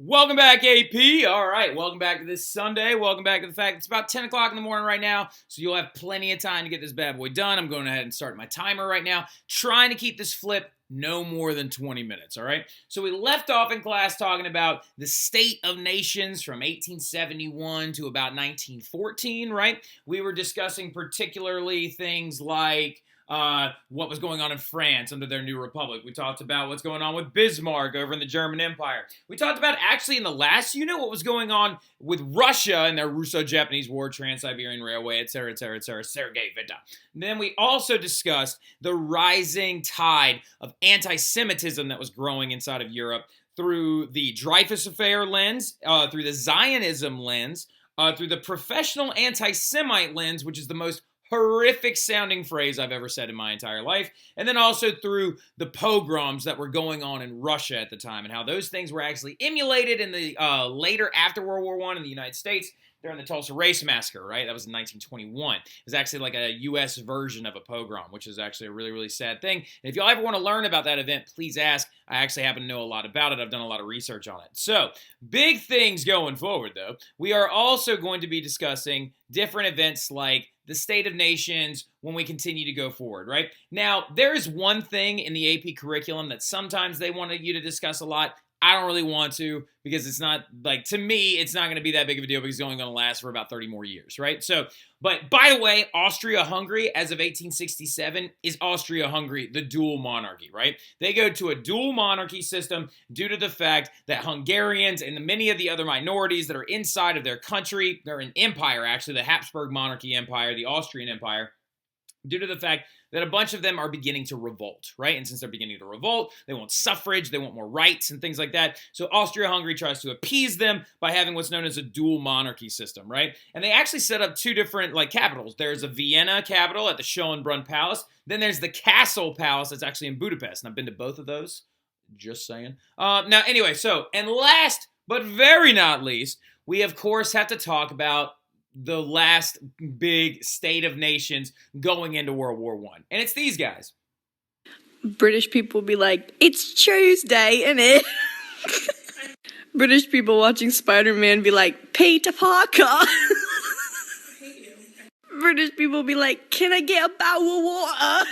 Welcome back, AP. All right, welcome back to this Sunday. Welcome back to the fact it's about 10 o'clock in the morning right now, so you'll have plenty of time to get this bad boy done. I'm going ahead and start my timer right now, trying to keep this flip no more than 20 minutes, all right? So we left off in class talking about the state of nations from 1871 to about 1914, right? We were discussing particularly things like what was going on in France under their new republic. We talked about what's going on with Bismarck over in the German Empire. We talked about actually in the last unit what was going on with Russia and their Russo-Japanese War, Trans-Siberian Railway, etc., etc., etc., Sergei Vita. And then we also discussed the rising tide of anti-Semitism that was growing inside of Europe through the Dreyfus Affair lens, through the Zionism lens, through the professional anti-Semite lens, which is the most horrific sounding phrase I've ever said in my entire life, and then also through the pogroms that were going on in Russia at the time and how those things were actually emulated in the later after World War I in the United States during the Tulsa Race Massacre, right? That was in 1921. It was actually like a U.S. version of a pogrom, which is actually a really, really sad thing. And if y'all ever want to learn about that event, please ask. I actually happen to know a lot about it. I've done a lot of research on it. So, big things going forward, though. We are also going to be discussing different events like the state of nations when we continue to go forward, right? Now, there is one thing in the AP curriculum that sometimes they wanted you to discuss a lot. I don't really want to because it's not, like, to me, it's not going to be that big of a deal because it's only going to last for about 30 more years, right? So, but by the way, Austria-Hungary, as of 1867, is Austria-Hungary the dual monarchy, right? They go to a dual monarchy system due to the fact that Hungarians and many of the other minorities that are inside of their country, they're an empire, actually, the Habsburg monarchy empire, the Austrian empire, due to the fact that a bunch of them are beginning to revolt, right? And since they're beginning to revolt, they want suffrage, they want more rights and things like that. So Austria-Hungary tries to appease them by having what's known as a dual monarchy system, right? And they actually set up two different, capitals. There's a Vienna capital at the Schönbrunn Palace. Then there's the Castle Palace that's actually in Budapest. And I've been to both of those. Just saying. Now, anyway, and last but very not least, we of course have to talk about the last big state of nations going into World War I. And it's these guys. British people be like, it's Tuesday, innit? British people watching Spider-Man be like, Peter Parker. British people be like, can I get a bowl of water?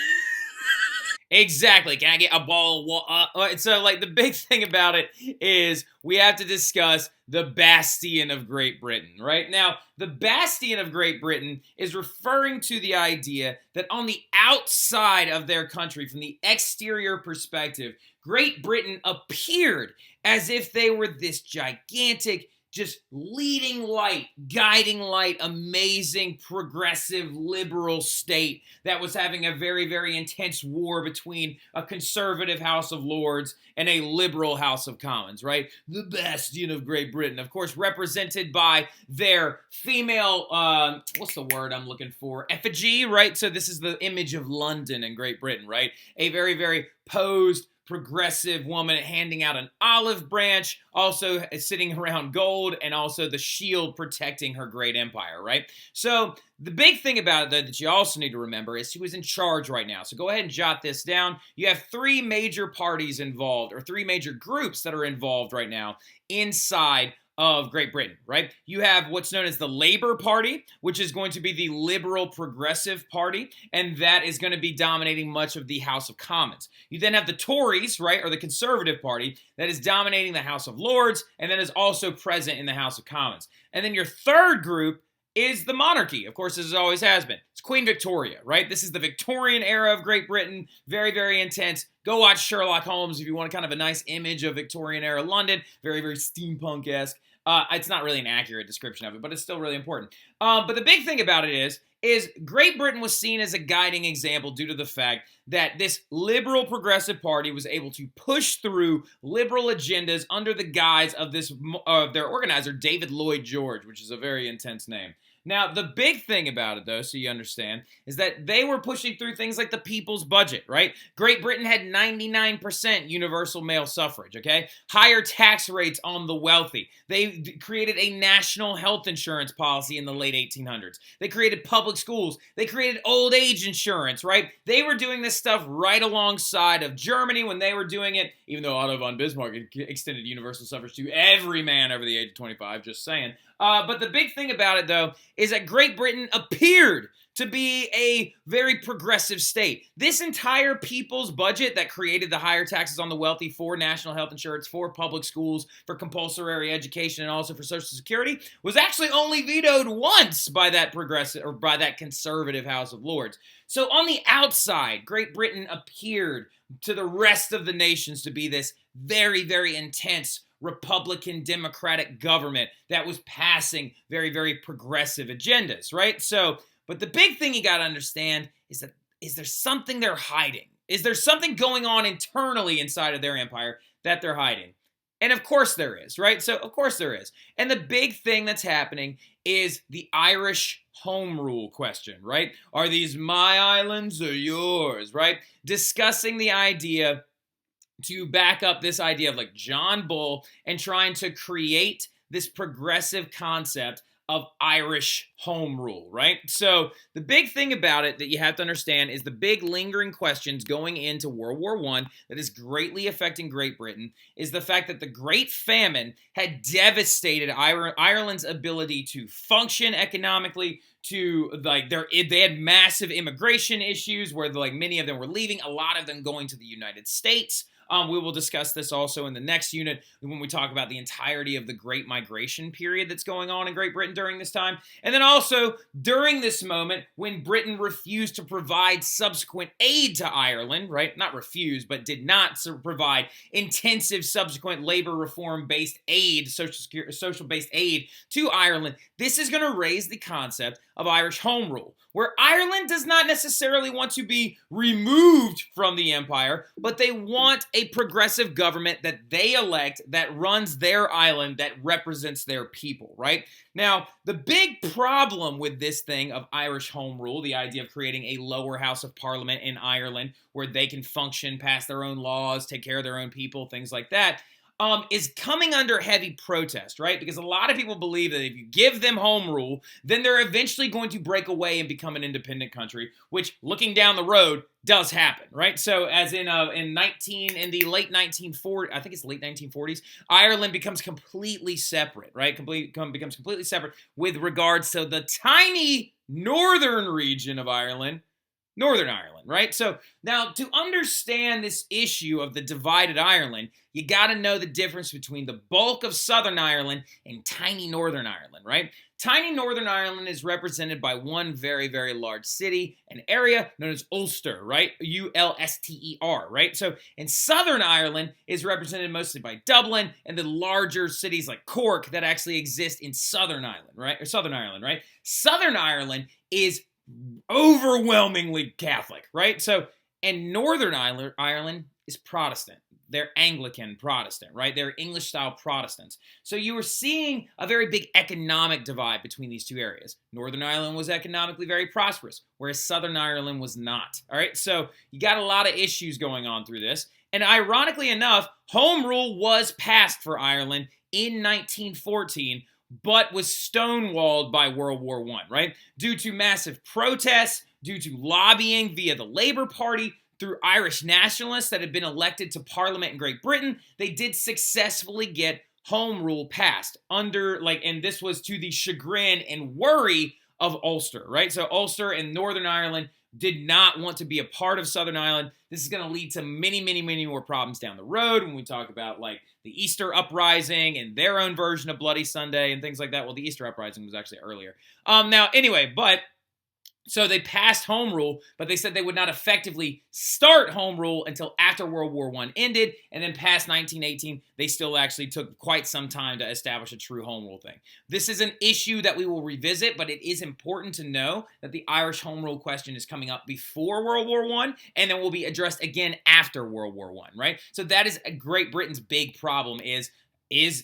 Exactly. Can I get a ball of water? So, the big thing about it is we have to discuss the Bastion of Great Britain, right? Now, the Bastion of Great Britain is referring to the idea that on the outside of their country, from the exterior perspective, Great Britain appeared as if they were this gigantic, just leading light, guiding light, amazing, progressive, liberal state that was having a very, very intense war between a conservative House of Lords and a liberal House of Commons, right? The Bastion of Great Britain, of course, represented by their female, what's the word I'm looking for? Effigy, right? So this is the image of London and Great Britain, right? A very, very posed, progressive woman handing out an olive branch, also sitting around gold, and also the shield protecting her great empire, right? So the big thing about it, though, that you also need to remember is who is in charge right now. So go ahead and jot this down. You have three major parties involved, or three major groups that are involved right now inside of Great Britain, right? You have what's known as the Labour Party, which is going to be the liberal progressive party, and that is going to be dominating much of the House of Commons. You then have the Tories, right, or the Conservative Party, that is dominating the House of Lords, and then is also present in the House of Commons. And then your third group is the monarchy, of course, as it always has been. It's Queen Victoria, right? This is the Victorian era of Great Britain. Very, very intense. Go watch Sherlock Holmes if you want kind of a nice image of Victorian era London. Very, very steampunk-esque. It's not really an accurate description of it, but it's still really important. But the big thing about it is Great Britain was seen as a guiding example due to the fact that this liberal progressive party was able to push through liberal agendas under the guise of their organizer, David Lloyd George, which is a very intense name. Now, the big thing about it, though, so you understand, is that they were pushing through things like the People's Budget, right? Great Britain had 99% universal male suffrage, okay? Higher tax rates on the wealthy. They created a national health insurance policy in the late 1800s. They created public schools. They created old age insurance, right? They were doing this stuff right alongside of Germany when they were doing it, even though Otto von Bismarck extended universal suffrage to every man over the age of 25, just saying. But the big thing about it, though, is that Great Britain appeared to be a very progressive state. This entire People's Budget that created the higher taxes on the wealthy for national health insurance, for public schools, for compulsory education, and also for Social Security was actually only vetoed once by that progressive or by that conservative House of Lords. So on the outside, Great Britain appeared to the rest of the nations to be this very, very intense Republican Democratic government that was passing very, very progressive agendas, right? So, but the big thing you got to understand is that is there something they're hiding? Is there something going on internally inside of their empire that they're hiding? And of course there is, right? So of course there is. And the big thing that's happening is the Irish home rule question, right? Are these my islands or yours, right? Discussing the idea to back up this idea of like John Bull and trying to create this progressive concept of Irish home rule, right? So the big thing about it that you have to understand is the big lingering questions going into World War I that is greatly affecting Great Britain is the fact that the Great Famine had devastated Ireland's ability to function economically, to like they had massive immigration issues where like many of them were leaving, a lot of them going to the United States. We will discuss this also in the next unit when we talk about the entirety of the Great Migration period that's going on in Great Britain during this time. And then also during this moment when Britain refused to provide subsequent aid to Ireland, right? Not refused, but did not provide intensive subsequent labor reform-based aid, social-based aid to Ireland. This is going to raise the concept of Irish home rule, where Ireland does not necessarily want to be removed from the empire, but they want a progressive government that they elect that runs their island, that represents their people, right? Now, the big problem with this thing of Irish home rule, the idea of creating a lower house of parliament in Ireland where they can function, pass their own laws, take care of their own people, things like that, is coming under heavy protest, right? Because a lot of people believe that if you give them home rule, then they're eventually going to break away and become an independent country, which, looking down the road, does happen, right? So, as in the late 1940s, I think it's late 1940s, Ireland becomes completely separate, right? Becomes completely separate with regards to the tiny northern region of Ireland. Northern Ireland, right? So now to understand this issue of the divided Ireland, you got to know the difference between the bulk of Southern Ireland and tiny Northern Ireland, right? Tiny Northern Ireland is represented by one very, very large city, an area known as Ulster, right? Ulster, right? So, and Southern Ireland is represented mostly by Dublin and the larger cities like Cork that actually exist in Southern Ireland, right? Or Southern Ireland, right? Southern Ireland is overwhelmingly Catholic, right? So, and Northern Ireland is Protestant. They're Anglican Protestant, right? They're English-style Protestants. So you were seeing a very big economic divide between these two areas. Northern Ireland was economically very prosperous, whereas Southern Ireland was not, all right? So you got a lot of issues going on through this. And ironically enough, home rule was passed for Ireland in 1914, but was stonewalled by World War I, right? Due to massive protests, due to lobbying via the Labour Party, through Irish nationalists that had been elected to Parliament in Great Britain, they did successfully get home rule passed and this was to the chagrin and worry of Ulster, right? So Ulster and Northern Ireland did not want to be a part of Southern Ireland. This is going to lead to many, many, many more problems down the road when we talk about like the Easter Uprising and their own version of Bloody Sunday and things like that. Well, the Easter Uprising was actually earlier. So they passed home rule, but they said they would not effectively start home rule until after World War I ended, and then past 1918, they still actually took quite some time to establish a true home rule thing. This is an issue that we will revisit, but it is important to know that the Irish home rule question is coming up before World War I, and then will be addressed again after World War I, right? So that is Great Britain's big problem is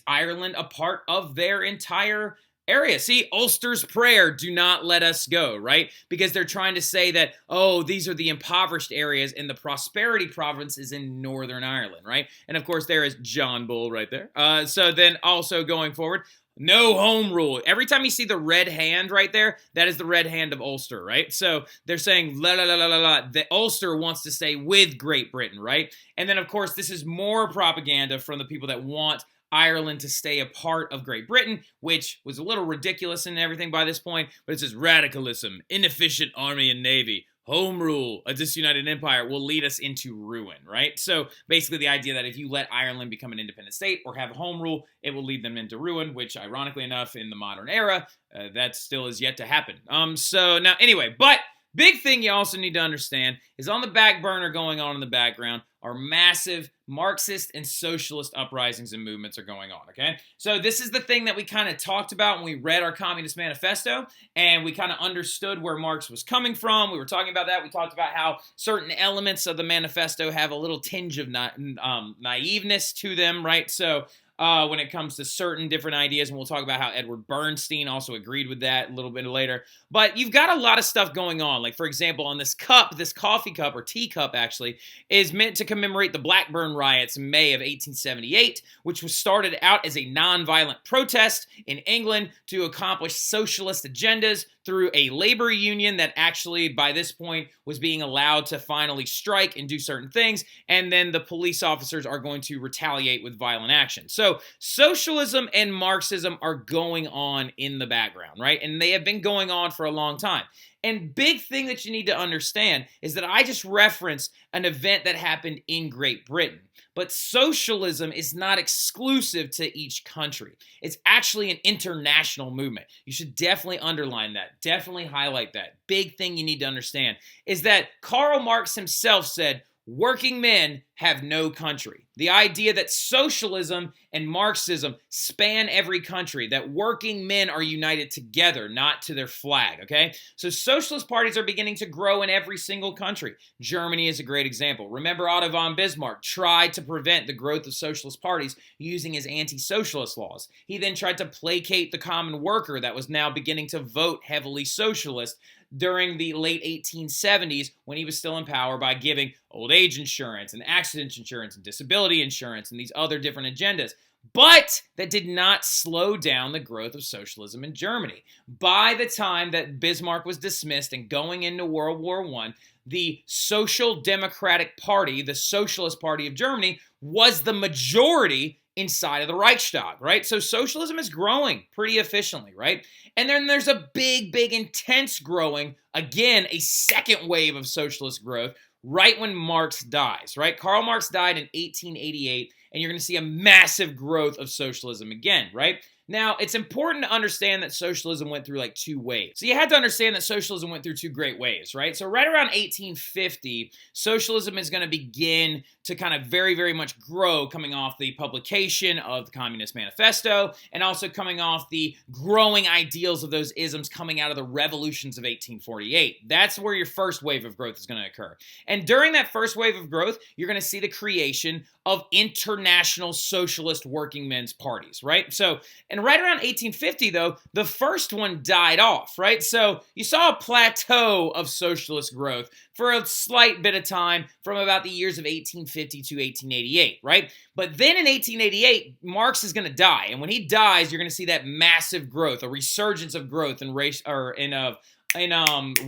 Ireland a part of their entire area. See, Ulster's prayer, do not let us go, right? Because they're trying to say that, oh, these are the impoverished areas and the prosperity province is in Northern Ireland, right? And of course, there is John Bull right there. So then also going forward, no home rule. Every time you see the red hand right there, that is the red hand of Ulster, right? So they're saying, la la la la la la, that Ulster wants to stay with Great Britain, right? And then, of course, this is more propaganda from the people that want Ireland to stay a part of Great Britain, which was a little ridiculous and everything by this point, but it says radicalism, inefficient army and navy, home rule, a disunited empire will lead us into ruin, right? So basically the idea that if you let Ireland become an independent state or have home rule, it will lead them into ruin, which ironically enough in the modern era, that still is yet to happen. So now anyway, but big thing you also need to understand is on the back burner going on in the background are massive Marxist and socialist uprisings and movements are going on, okay? So this is the thing that we kind of talked about when we read our Communist Manifesto, and we kind of understood where Marx was coming from. We were talking about that. We talked about how certain elements of the manifesto have a little tinge of naiveness to them, right? So when it comes to certain different ideas, and we'll talk about how Edward Bernstein also agreed with that a little bit later. But you've got a lot of stuff going on. Like, for example, on this cup, this coffee cup, or tea cup actually, is meant to commemorate the Blackburn riots in May of 1878, which was started out as a nonviolent protest in England to accomplish socialist agendas through a labor union that actually, by this point, was being allowed to finally strike and do certain things, and then the police officers are going to retaliate with violent action. So socialism and Marxism are going on in the background, right? And they have been going on for a long time. And big thing that you need to understand is that I just referenced an event that happened in Great Britain. But socialism is not exclusive to each country. It's actually an international movement. You should definitely underline that. Definitely highlight that. Big thing you need to understand is that Karl Marx himself said, working men have no country. The idea that socialism and Marxism span every country, that working men are united together, not to their flag, okay? So socialist parties are beginning to grow in every single country. Germany is a great example. Remember, Otto von Bismarck tried to prevent the growth of socialist parties using his anti-socialist laws. He then tried to placate the common worker that was now beginning to vote heavily socialist during the late 1870s when he was still in power by giving old age insurance and accident insurance and disability insurance and these other different agendas. But that did not slow down the growth of socialism in Germany. By the time that Bismarck was dismissed and going into World War I, the Social Democratic Party, the Socialist Party of Germany, was the majority inside of the Reichstag, right? So socialism is growing pretty efficiently, right? And then there's a big, intense growing, again, a second wave of socialist growth right when Marx dies, right? Karl Marx died in 1888, and you're going to see a massive growth of socialism again, right? Now, it's important to understand that socialism went through like two waves. So you had to understand that socialism went through two great waves, right? So right around 1850, socialism is going to begin to kind of very much grow, coming off the publication of the Communist Manifesto and also coming off the growing ideals of those isms coming out of the revolutions of 1848. That's where your first wave of growth is going to occur. And during that first wave of growth, you're going to see the creation of international socialist working men's parties, right? So, and right around 1850, though, the first one died off, right? So you saw a plateau of socialist growth for a slight bit of time from about the years of 1850 to 1888, right? But then in 1888, Marx is going to die. And when he dies, you're going to see that massive growth, a resurgence of growth in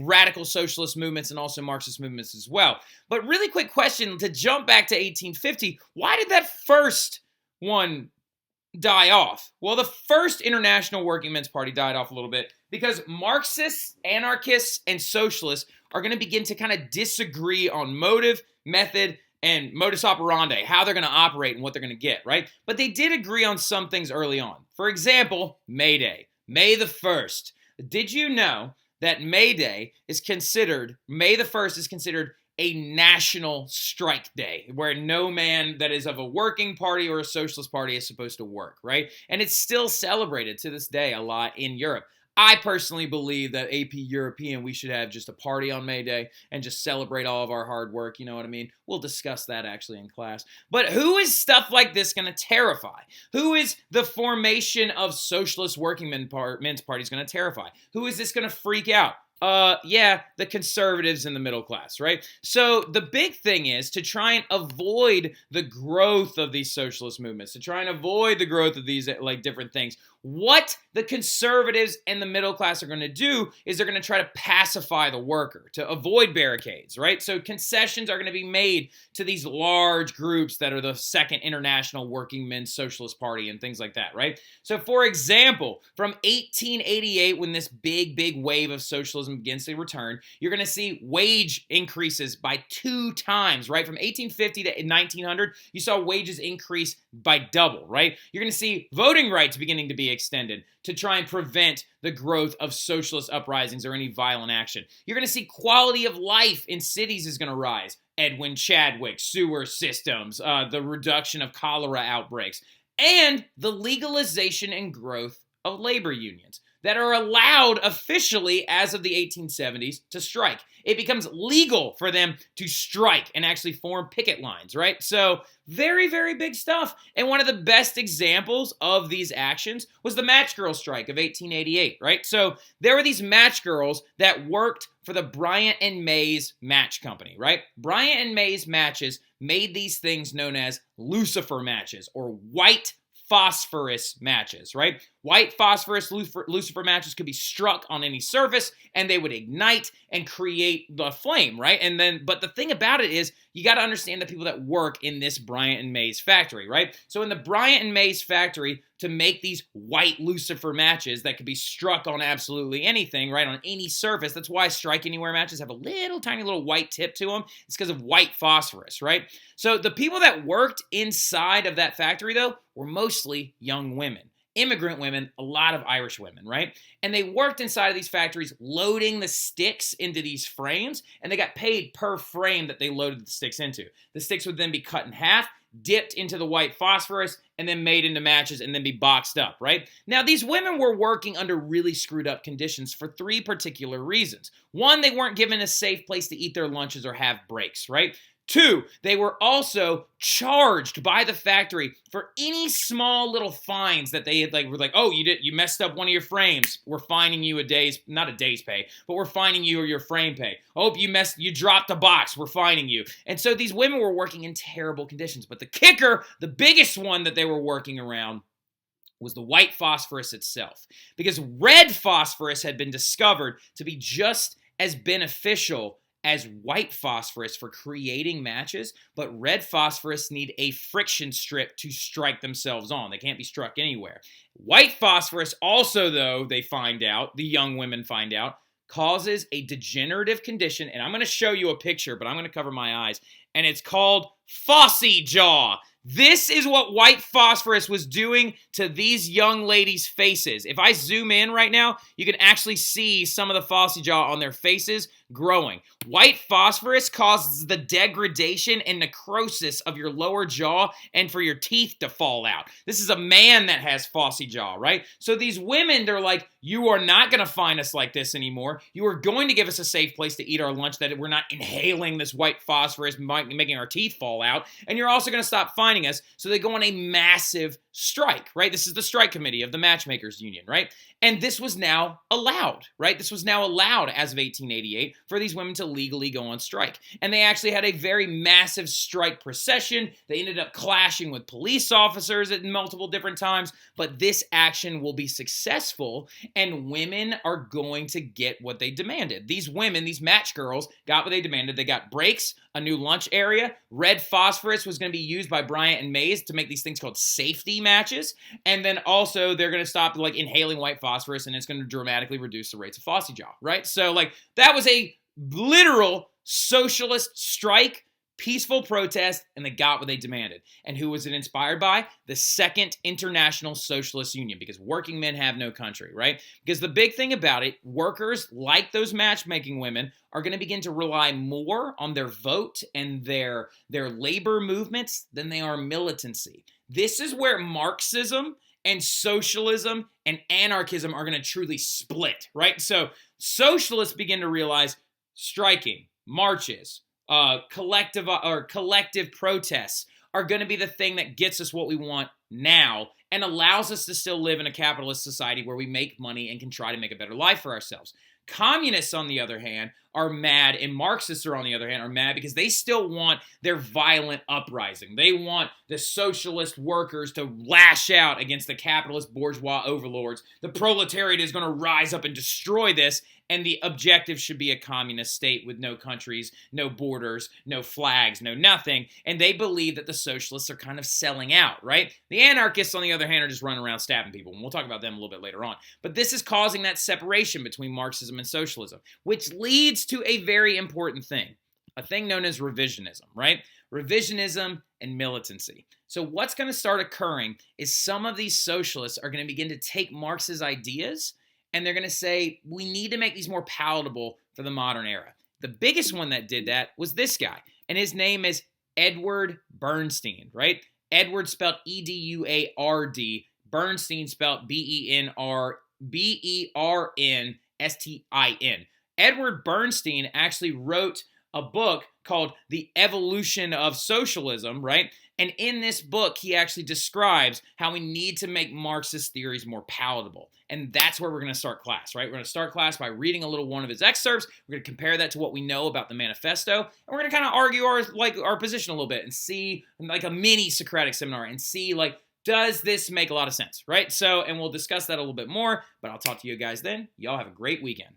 radical socialist movements and also Marxist movements as well. But really quick question to jump back to 1850, why did that first one die off? Well, the first International Working Men's Party died off a little bit because Marxists, anarchists, and socialists are going to begin to kind of disagree on motive, method, and modus operandi, how they're going to operate and what they're going to get, right? But they did agree on some things early on. For example, May Day, May the 1st. Did you know that May Day is considered, May the 1st is considered a national strike day where no man that is of a working party or a socialist party is supposed to work, right? And it's still celebrated to this day a lot in Europe. I personally believe that AP European, we should have just a party on May Day and just celebrate all of our hard work. You know what I mean? We'll discuss that actually in class. But who is stuff like this going to terrify? Who is the formation of socialist working men's parties going to terrify? Who is this going to freak out? Yeah, the conservatives and the middle class, right? So the big thing is to try and avoid the growth of these socialist movements, to try and avoid the growth of these like different things. What the conservatives and the middle class are going to do is they're going to try to pacify the worker, to avoid barricades, right? So concessions are going to be made to these large groups that are the Second International Working Men's Socialist Party and things like that, right? So for example, from 1888, when this big wave of socialism begins to return, you're going to see wage increases by 2 times, right? From 1850 to 1900, you saw wages increase by double, right? You're going to see voting rights beginning to be extended to try and prevent the growth of socialist uprisings or any violent action. You're going to see quality of life in cities is going to rise. Edwin Chadwick, sewer systems, the reduction of cholera outbreaks, and the legalization and growth of labor unions that are allowed officially as of the 1870s to strike. It becomes legal for them to strike and actually form picket lines, right? So very big stuff. And one of the best examples of these actions was the Match Girl strike of 1888, right? So there were these match girls that worked for the Bryant and Mays Match Company, right? Bryant and Mays matches made these things known as Lucifer matches or white phosphorus matches, right? White phosphorus Lucifer matches could be struck on any surface and they would ignite and create the flame, right? And then, but the thing about it is you got to understand the people that work in this Bryant and Mays factory, right? So in the Bryant and Mays factory, to make these white Lucifer matches that could be struck on absolutely anything, right? On any surface. That's why strike anywhere matches have a tiny little white tip to them. It's because of white phosphorus, right? So the people that worked inside of that factory, though, were mostly young women. Immigrant women, a lot of Irish women, right? And they worked inside of these factories loading the sticks into these frames, and they got paid per frame that they loaded the sticks into. The sticks would then be cut in half, dipped into the white phosphorus, and then made into matches and then be boxed up, right? Now, these women were working under really screwed up conditions for 3 particular reasons. 1, they weren't given a safe place to eat their lunches or have breaks, right? 2, they were also charged by the factory for any small little fines that they had were like, oh, you messed up one of your frames. We're fining you not a day's pay, but we're fining you or your frame pay. Oh, you dropped a box. We're fining you. And so these women were working in terrible conditions. But the kicker, the biggest one that they were working around was the white phosphorus itself. Because red phosphorus had been discovered to be just as beneficial as white phosphorus for creating matches, but red phosphorus need a friction strip to strike themselves on. They can't be struck anywhere. White phosphorus also, though, the young women find out, causes a degenerative condition, and I'm going to show you a picture, but I'm going to cover my eyes, and it's called Phossy Jaw. This is what white phosphorus was doing to these young ladies' faces. If I zoom in right now, you can actually see some of the Phossy Jaw on their faces growing. White phosphorus causes the degradation and necrosis of your lower jaw and for your teeth to fall out. This is a man that has Phossy Jaw, right? So these women, they're like, you are not going to find us like this anymore. You are going to give us a safe place to eat our lunch that we're not inhaling this white phosphorus, making our teeth fall out. And you're also going to stop finding us. So they go on a massive strike, right? This is the strike committee of the matchmakers union, right? And this was now allowed, right? This was now allowed as of 1888 for these women to legally go on strike. And they actually had a very massive strike procession. They ended up clashing with police officers at multiple different times, but this action will be successful and women are going to get what they demanded. These women, these match girls, got what they demanded. They got breaks, a new lunch area. Red phosphorus was going to be used by Bryant and Mays to make these things called safety matches. And then also they're going to stop inhaling white phosphorus and it's going to dramatically reduce the rates of Phossy Jaw, right? So that was a literal socialist strike, peaceful protest, and they got what they demanded. And who was it inspired by? The Second International Socialist Union, because working men have no country, right? Because the big thing about it, workers, like those matchmaking women, are going to begin to rely more on their vote and their labor movements than they are militancy. This is where Marxism and socialism and anarchism are going to truly split, right? So socialists begin to realize striking, marches, collective protests are going to be the thing that gets us what we want now and allows us to still live in a capitalist society where we make money and can try to make a better life for ourselves. Communists, on the other hand, are mad, and Marxists are, on the other hand, are mad because they still want their violent uprising. They want the socialist workers to lash out against the capitalist bourgeois overlords. The proletariat is going to rise up and destroy this, and the objective should be a communist state with no countries, no borders, no flags, no nothing. And they believe that the socialists are kind of selling out, right? The anarchists, on the other hand, are just running around stabbing people, and we'll talk about them a little bit later on. But this is causing that separation between Marxism and socialism, which leads to a very important thing, a thing known as revisionism, right? Revisionism and militancy. So what's going to start occurring is some of these socialists are going to begin to take Marx's ideas and they're going to say, we need to make these more palatable for the modern era. The biggest one that did that was this guy, and his name is Edward Bernstein, right? Edward spelled E-D-U-A-R-D, Bernstein spelled B-E-R-N-S-T-I-N. Edward Bernstein actually wrote a book called The Evolution of Socialism, right? And in this book, he actually describes how we need to make Marxist theories more palatable. And that's where we're going to start class, right? We're going to start class by reading a little one of his excerpts. We're going to compare that to what we know about the manifesto. And we're going to kind of argue our position a little bit and see, like a mini Socratic seminar, and see, like, does this make a lot of sense, right? So, and we'll discuss that a little bit more, but I'll talk to you guys then. Y'all have a great weekend.